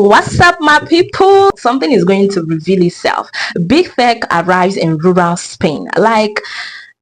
What's up, my people? Something is going to reveal itself. Big tech arrives in rural Spain. Like,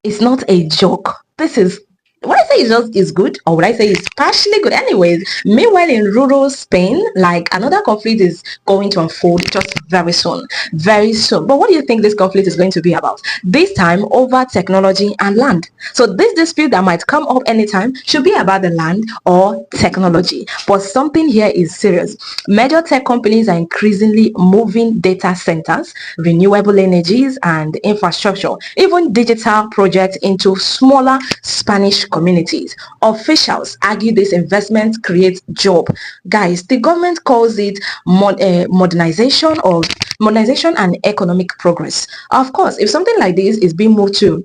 it's not a joke. This is what I say is good, or would I say it's partially good? Anyways, meanwhile in rural Spain, like another conflict is going to unfold just very soon, very soon. But what do you think this conflict is going to be about? This time over technology and land. So this dispute that might come up anytime should be about the land or technology. But something here is serious. Major tech companies are increasingly moving data centers, renewable energies, and infrastructure, even digital projects into smaller Spanish communities. Officials argue this investment creates jobs. Guys, the government calls it modernization and economic progress. Of course, if something like this is being moved to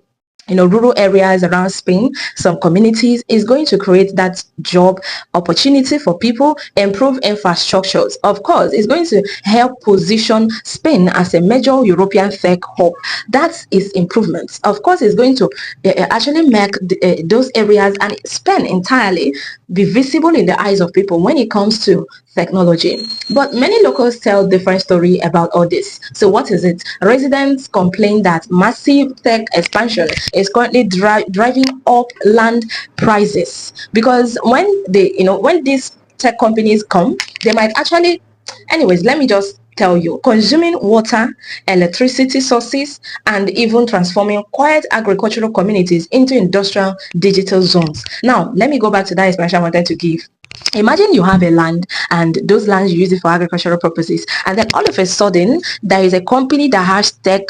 rural areas around Spain, some communities, is going to create that job opportunity for people, improve infrastructures. Of course, it's going to help position Spain as a major European tech hub. That is improvements. Of course, it's going to actually make those areas and Spain entirely be visible in the eyes of people when it comes to technology. But many locals tell different story about all this. So what is it? Residents complain that massive tech expansion is currently driving up land prices, because when these tech companies come, they might actually, anyways, let me just tell you, consuming water, electricity sources, and even transforming quiet agricultural communities into industrial digital zones. Now let me go back to that explanation I wanted to give. Imagine you have a land and those lands you use it for agricultural purposes, and then all of a sudden there is a company that has tech,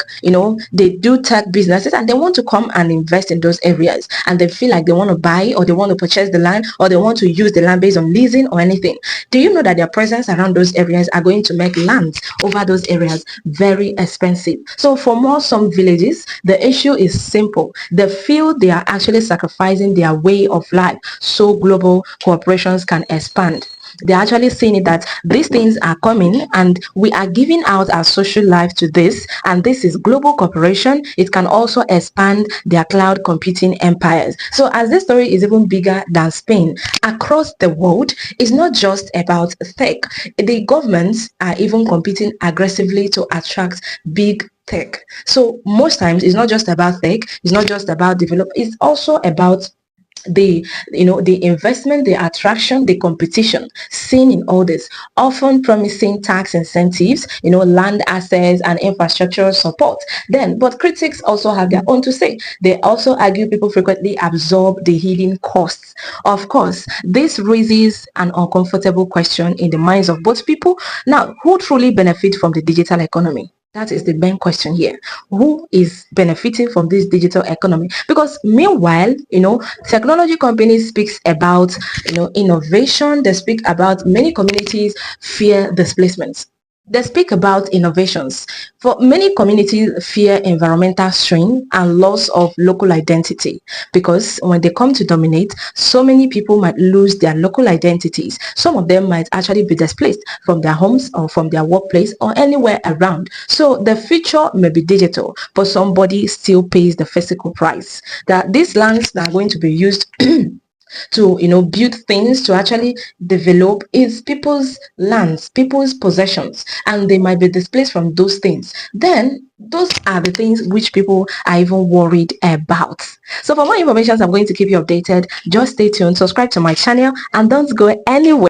they do tech businesses, and they want to come and invest in those areas, and they feel like they want to buy or they want to purchase the land, or they want to use the land based on leasing or anything. Do you know that their presence around those areas are going to make lands over those areas very expensive? So for some villages, the issue is simple. They feel they are actually sacrificing their way of life so global corporations can expand. They're actually seeing it that these things are coming and we are giving out our social life to this, and this is global corporation. It can also expand their cloud computing empires. So as this story is even bigger than Spain, across the world, it's not just about tech. The governments are even competing aggressively to attract big tech. So most times it's not just about tech, it's not just about develop, it's also about the investment, the attraction, the competition seen in all this, often promising tax incentives, land assets and infrastructure support. But critics also have their own to say. They also argue people frequently absorb the hidden costs. Of course, this raises an uncomfortable question in the minds of both people. Now, who truly benefit from the digital economy? That is the main question here. Who is benefiting from this digital economy? Because meanwhile, technology companies speaks about, innovation. They speak about many communities fear displacements. They speak about innovations. For many communities fear environmental strain and loss of local identity, because when they come to dominate, so many people might lose their local identities. Some of them might actually be displaced from their homes or from their workplace or anywhere around. So the future may be digital, but somebody still pays the physical price. That these lands that are going to be used to build things, to actually develop, is people's lands, people's possessions, and they might be displaced from those things. Then those are the things which people are even worried about. So for more information, I'm going to keep you updated. Just stay tuned, subscribe to my channel, and don't go anywhere.